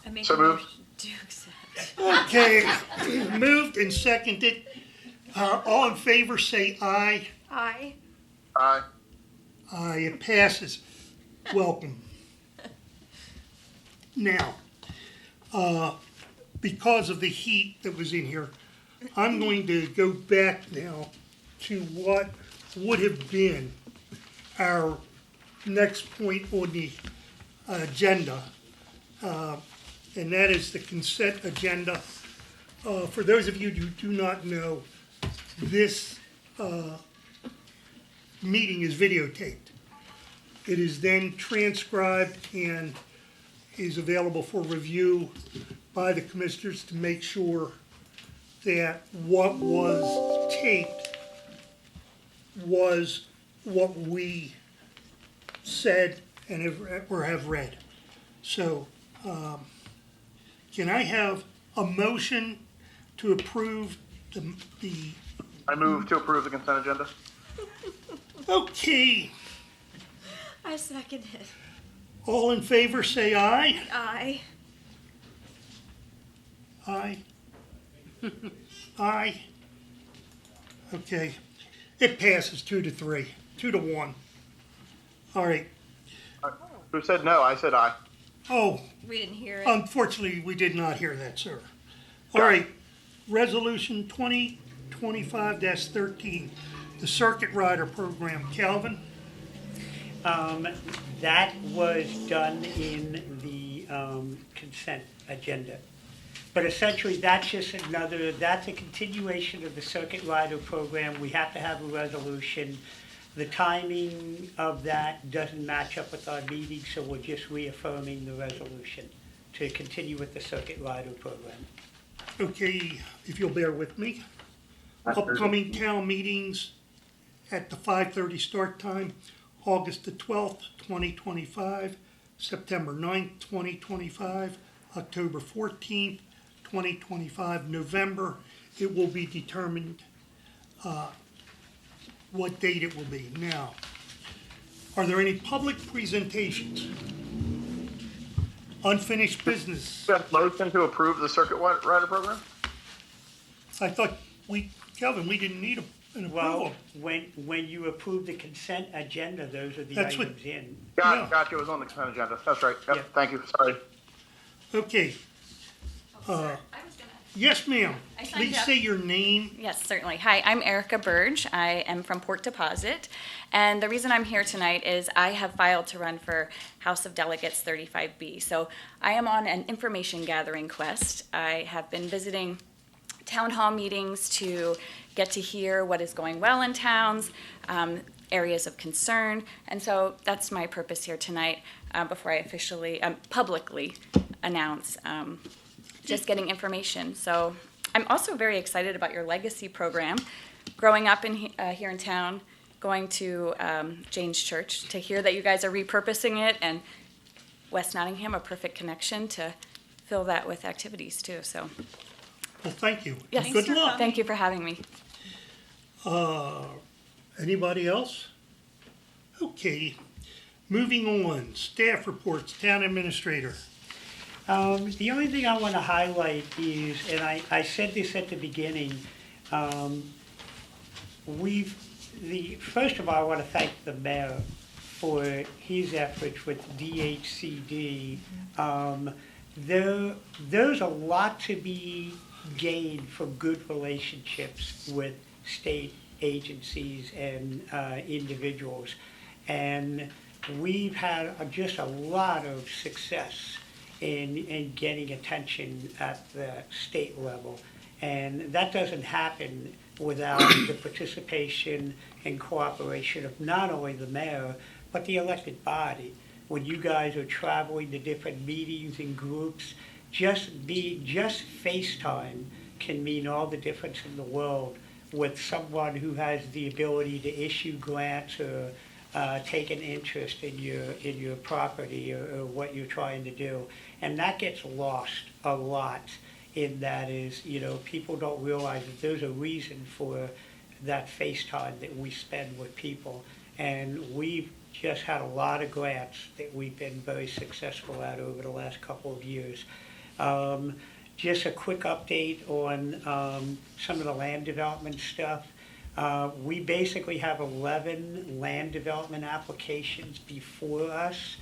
I make So a moved. motion to accept. Okay, moved and seconded. All in favor, say aye. Aye. Aye. Aye, it passes. Welcome. Now, because of the heat that was in here, I'm going to go back now to what would have been our next point on the agenda. And that is the consent agenda. For those of you who do not know, this meeting is videotaped. It is then transcribed and is available for review by the commissioners to make sure that what was taped was what we said and have read. So, can I have a motion to approve the I move to approve the consent agenda. okay, I second it. all in favor say aye. Aye. Aye. Aye. Okay, it passes 2-3, 2-1. All right, Who said no? I said aye. oh, We didn't hear it. unfortunately, we did not hear that, sir. All right, resolution 2025-13, the Circuit Rider Program. Calvin? That was done in the consent agenda. But essentially, that's just that's a continuation of the Circuit Rider program. We have to have a resolution. The timing of that doesn't match up with our meeting, so we're just reaffirming the resolution to continue with the Circuit Rider program. Okay, if you'll bear with me. Upcoming town meetings at the 5:30 start time, August the 12th, 2025, September 9th, 2025, October 14th, 2025, November. It will be determined what date it will be. Now, are there any public presentations? Unfinished business? Motion to approve the circuit rider program? I thought Kelvin, we didn't need an approval. Well, when you approve the consent agenda, those are the That's what- items in. Yeah. Gotcha, it was on the consent agenda. That's right. Yep, Yeah. thank you, sorry. Okay, yes, ma'am. I signed Please up. say your name. Yes, certainly. Hi, I'm Erica Burge. I am from Port Deposit. And the reason I'm here tonight is I have filed to run for House of Delegates 35B. So I am on an information gathering quest. I have been visiting town hall meetings to get to hear what is going well in towns, areas of concern. And so that's my purpose here tonight before I officially, publicly announce just getting information. So I'm also very excited about your legacy program. Growing up in here in town, going to Jane's Church, to hear that you guys are repurposing it, and West Nottingham, a perfect connection to fill that with activities too. So Well, thank you. yes, Good luck. Thank you for having me. Anybody else? Okay, moving on. Staff reports, town administrator. The only thing I want to highlight is, and I said this at the beginning, first of all, I want to thank the mayor for his efforts with DHCD. There's a lot to be gained from good relationships with state agencies and individuals. And we've had just a lot of success in getting attention at the state level. And that doesn't happen without the participation and cooperation of not only the mayor, but the elected body. When you guys are traveling to different meetings and groups, just FaceTime can mean all the difference in the world with someone who has the ability to issue grants or take an interest in your property or what you're trying to do. And that gets lost a lot in that is, people don't realize that there's a reason for that FaceTime that we spend with people. And we've just had a lot of grants that we've been very successful at over the last couple of years. Just a quick update on some of the land development stuff. We basically have 11 land development applications before us.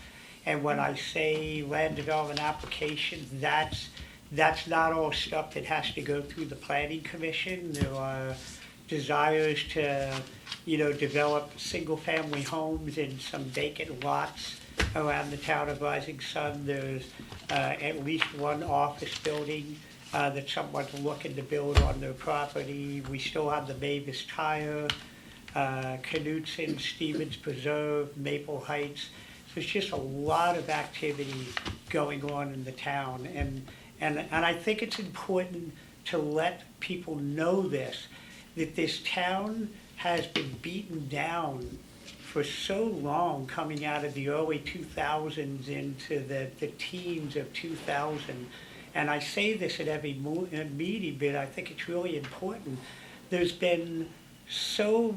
And when I say land development applications, that's not all stuff that has to go through the planning commission. There are desires to, develop single-family homes in some vacant lots around the town of Rising Sun. There's at least one office building that someone's looking to build on their property. We still have the Mavis Tire, Knutson, Stevens Preserve, Maple Heights. So it's just a lot of activity going on in the town. And I think it's important to let people know that this town has been beaten down for so long, coming out of the early 2000s into the teens of 2000. And I say this at every meeting, but I think it's really important. There's been so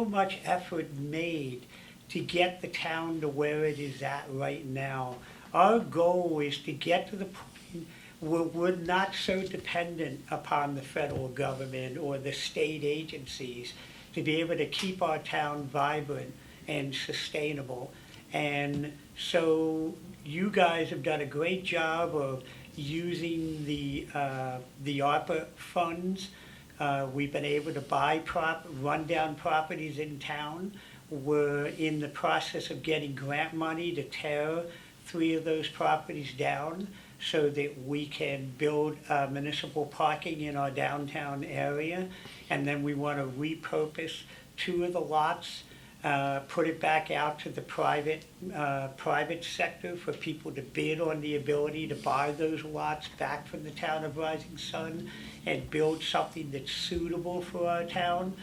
much effort made to get the town to where it is at right now. Our goal is to get to the point where we're not so dependent upon the federal government or the state agencies to be able to keep our town vibrant and sustainable. And so you guys have done a great job of using the ARPA funds. We've been able to buy rundown properties in town. We're in the process of getting grant money to tear 3 of those properties down so that we can build municipal parking in our downtown area. And then we want to repurpose 2 of the lots, put it back out to the private sector for people to bid on the ability to buy those lots back from the town of Rising Sun and build something that's suitable for our town.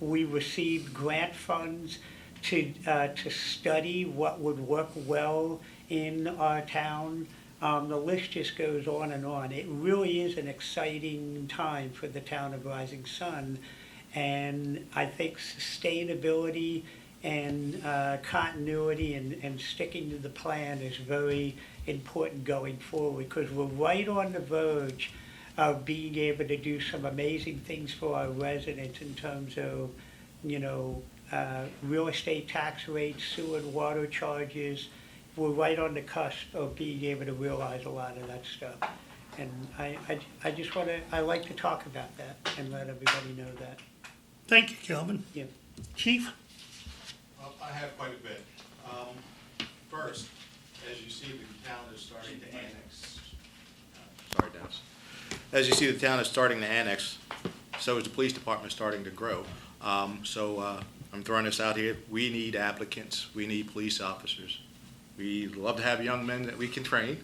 We received grant funds to study what would work well in our town. The list just goes on and on. It really is an exciting time for the town of Rising Sun. And I think sustainability and continuity and sticking to the plan is very important going forward, because we're right on the verge of being able to do some amazing things for our residents in terms of, real estate tax rates, sewer and water charges. We're right on the cusp of being able to realize a lot of that stuff. And I like to talk about that and let everybody know that. Thank you, Kelvin. Yeah. Chief? Well, I have quite a bit. First, as you see, the town is starting to annex. Sorry, Dennis. As you see, the town is starting to annex, so is the police department starting to grow. I'm throwing this out here. We need applicants. We need police officers. We love to have young men that we can train.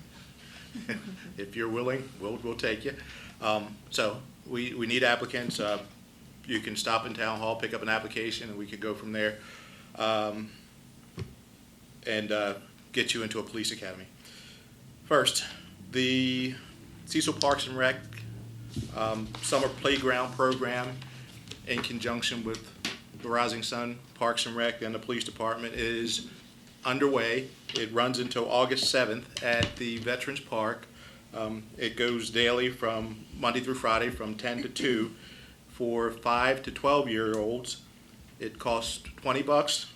If you're willing, we'll take you. So we need applicants. You can stop in town hall, pick up an application, and we could go from there and get you into a police academy. First, the Cecil Parks and Rec summer playground program in conjunction with the Rising Sun Parks and Rec and the police department is underway. It runs until August 7th at the Veterans Park. It goes daily from Monday through Friday from 10 to 2 for 5 to 12-year-olds. It costs $20.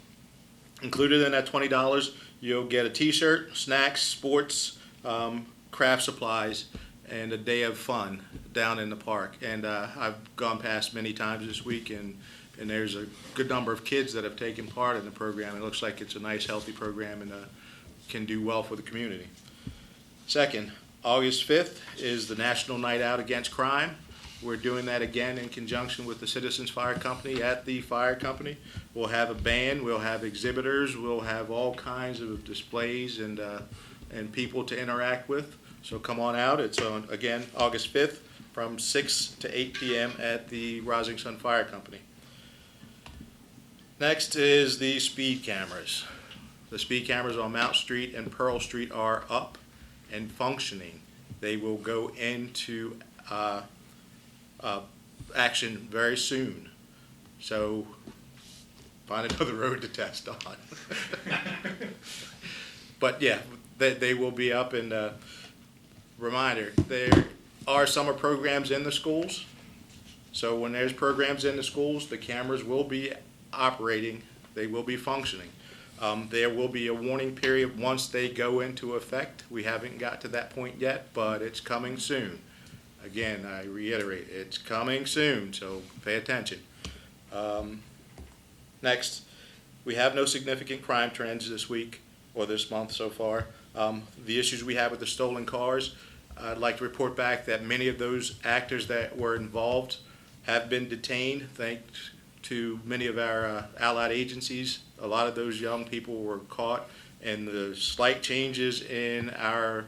Included in that $20, you'll get a t-shirt, snacks, sports, craft supplies, and a day of fun down in the park. And I've gone past many times this week, and there's a good number of kids that have taken part in the program. It looks like it's a nice, healthy program and can do well for the community. Second, August 5th is the National Night Out Against Crime. We're doing that again in conjunction with the Citizens Fire Company at the fire company. We'll have a band, we'll have exhibitors, we'll have all kinds of displays and people to interact with. So come on out. It's on, again, August 5th from 6 to 8 p.m. at the Rising Sun Fire Company. Next is the speed cameras. The speed cameras on Mount Street and Pearl Street are up and functioning. They will go into action very soon. So find another road to test on. But yeah, they will be up, and reminder, there are summer programs in the schools. So when there's programs in the schools, the cameras will be operating, they will be functioning. There will be a warning period once they go into effect. We haven't got to that point yet, but it's coming soon. Again, I reiterate, it's coming soon, so pay attention. Next, we have no significant crime trends this week or this month so far. The issues we have with the stolen cars, I'd like to report back that many of those actors that were involved have been detained thanks to many of our allied agencies. A lot of those young people were caught, and the slight changes in our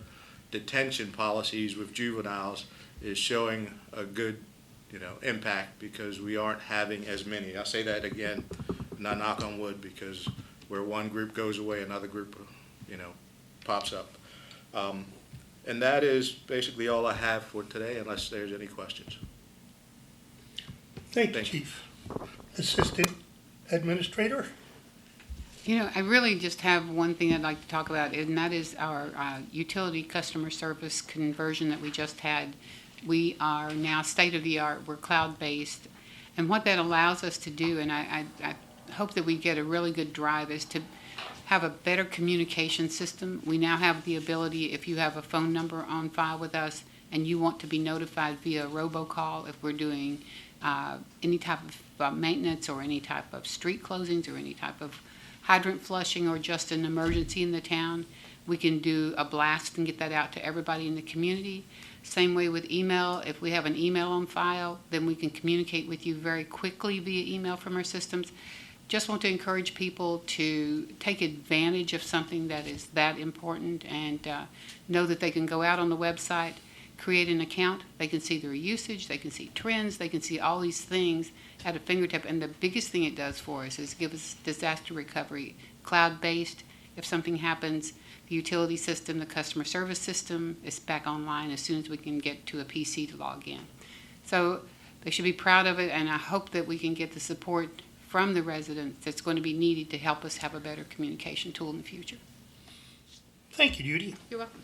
detention policies with juveniles is showing a good, impact, because we aren't having as many. I'll say that again, not knock on wood, because where one group goes away, another group, pops up. And that is basically all I have for today, unless there's any questions. Thank you, Chief. Assistant Administrator? I really just have one thing I'd like to talk about, and that is our utility customer service conversion that we just had. We are now state-of-the-art. We're cloud-based. And what that allows us to do, and I hope that we get a really good drive, is to have a better communication system. We now have the ability, if you have a phone number on file with us and you want to be notified via robocall if we're doing any type of maintenance or any type of street closings or any type of hydrant flushing or just an emergency in the town, we can do a blast and get that out to everybody in the community. Same way with email. If we have an email on file, then we can communicate with you very quickly via email from our systems. Just want to encourage people to take advantage of something that is that important, and know that they can go out on the website, create an account, they can see their usage, they can see trends, they can see all these things at a fingertip. And the biggest thing it does for us is give us disaster recovery, cloud-based. If something happens, the utility system, the customer service system is back online as soon as we can get to a PC to log in. So they should be proud of it, and I hope that we can get the support from the residents that's going to be needed to help us have a better communication tool in the future. Thank you, Judy. You're welcome.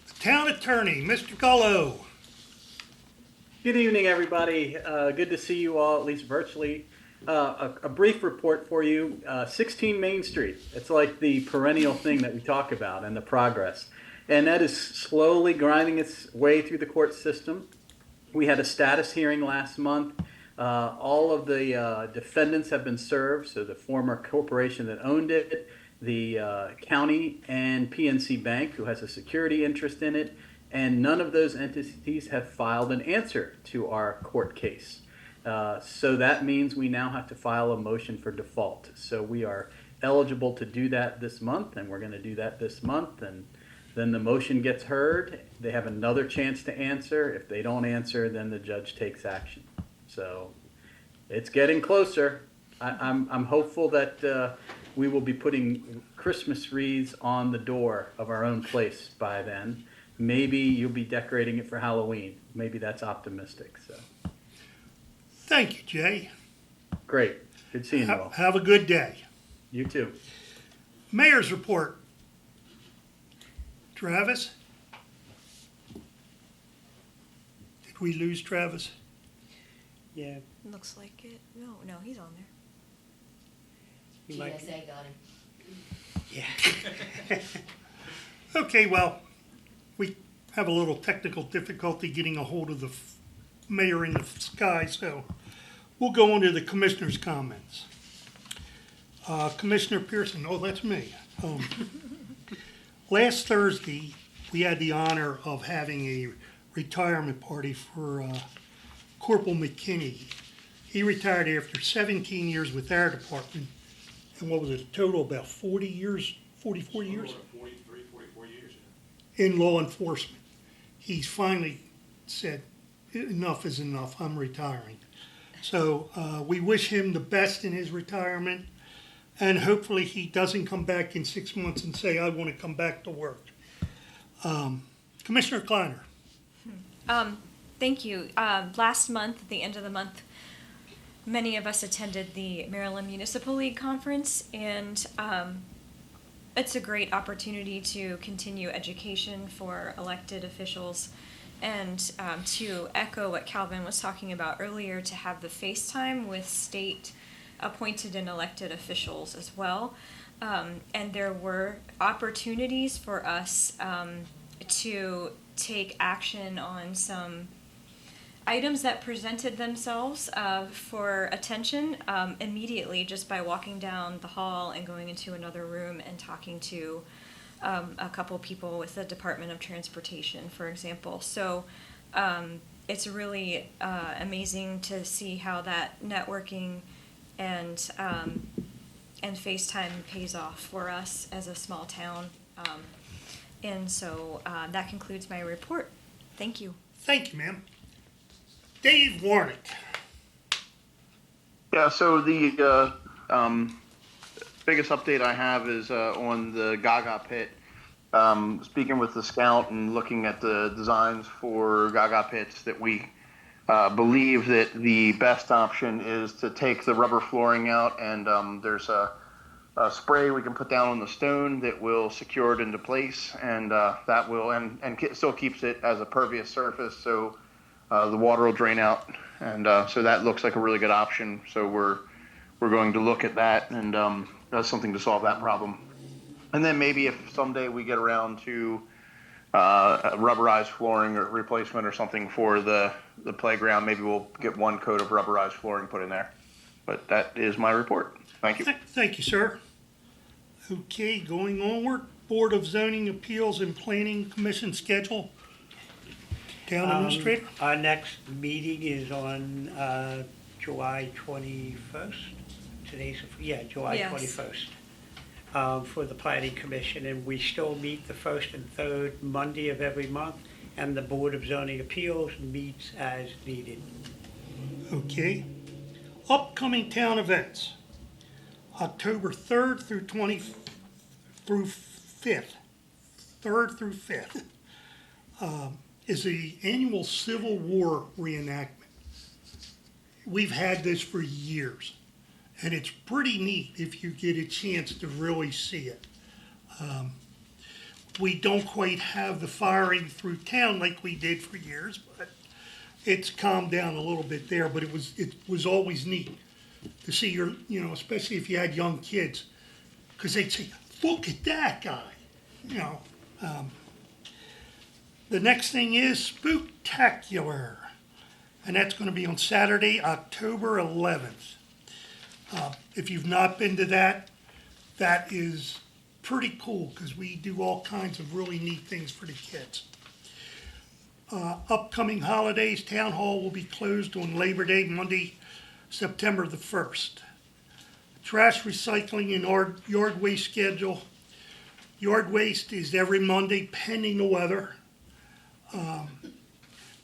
The Town Attorney, Mr. Gullo. Good evening, everybody. Good to see you all, at least virtually. A brief report for you. 16 Main Street. It's like the perennial thing that we talk about and the progress. And that is slowly grinding its way through the court system. We had a status hearing last month. All of the defendants have been served, so the former corporation that owned it, the county, and PNC Bank, who has a security interest in it, and none of those entities have filed an answer to our court case. So that means we now have to file a motion for default. So we are eligible to do that this month, and we're going to do that this month, and then the motion gets heard. They have another chance to answer. If they don't answer, then the judge takes action. So it's getting closer. I'm hopeful that we will be putting Christmas wreaths on the door of our own place by then. Maybe you'll be decorating it for Halloween. Maybe that's optimistic. So Thank you, Jay. great. Good seeing you all. Have a good day. You too. Mayor's report. Travis? Did we lose Travis? Yeah. Looks like it. No, he's on there. GSA got him. Yeah. Okay, well, we have a little technical difficulty getting a hold of the mayor in the sky, so we'll go on to the commissioner's comments. Commissioner Pearson, oh, that's me. Last Thursday, we had the honor of having a retirement party for Corporal McKinney. He retired after 17 years with our department, and what was it, a total about 40 years, 44 years? 43, 44 years. In law enforcement. He's finally said, enough is enough, I'm retiring. So we wish him the best in his retirement, and hopefully he doesn't come back in 6 months and say, I want to come back to work. Commissioner Kleiner. Thank you. Last month, at the end of the month, many of us attended the Maryland Municipal League Conference, and it's a great opportunity to continue education for elected officials. And to echo what Calvin was talking about earlier, to have the FaceTime with state appointed and elected officials as well. And there were opportunities for us to take action on some items that presented themselves for attention immediately, just by walking down the hall and going into another room and talking to a couple people with the Department of Transportation, for example. So it's really amazing to see how that networking and FaceTime pays off for us as a small town. And so that concludes my report. Thank you. Thank you, ma'am. Dave Warnick. Yeah, so the biggest update I have is on the Gaga pit. Speaking with the scout and looking at the designs for Gaga pits, that we believe that the best option is to take the rubber flooring out, and there's a spray we can put down on the stone that will secure it into place, and that will and still keeps it as a pervious surface, so the water will drain out, and so that looks like a really good option. So we're going to look at that, and that's something to solve that problem. And then maybe if someday we get around to rubberized flooring or replacement or something for the playground, maybe we'll get one coat of rubberized flooring put in there. But that is my report. Thank you. Thank you, sir. Okay, going onward, Board of Zoning Appeals and Planning Commission schedule. Town Administrator? Our next meeting is on July 21st. July Yes. 21st for the Planning Commission, and we still meet the first and third Monday of every month, and the Board of Zoning Appeals meets as needed. Okay. Upcoming town events. October 3rd through 5th. 3rd through 5th. Is the annual Civil War reenactment. We've had this for years, and it's pretty neat if you get a chance to really see it. We don't quite have the firing through town like we did for years, but it's calmed down a little bit there, but it was always neat to see especially if you had young kids, because they'd say, look at that guy, The next thing is Spooktacular, and that's going to be on Saturday, October 11th. If you've not been to that is pretty cool, because we do all kinds of really neat things for the kids. Upcoming holidays, Town Hall will be closed on Labor Day, Monday, September the 1st. Trash recycling and yard waste schedule. Yard waste is every Monday pending the weather.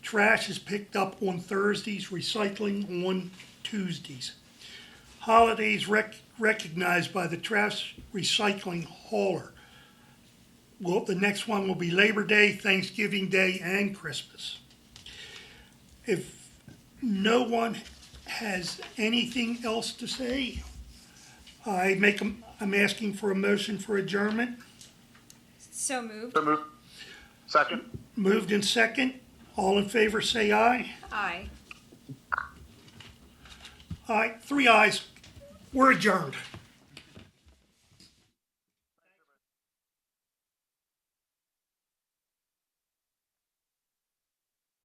Trash is picked up on Thursdays, recycling on Tuesdays. Holidays recognized by the trash recycling hauler. Well, the next one will be Labor Day, Thanksgiving Day, and Christmas. If no one has anything else to say, I'm asking for a motion for adjournment. So moved. So moved. Second. Moved in second. All in favor say aye. Aye. Aye. 3 ayes. We're adjourned.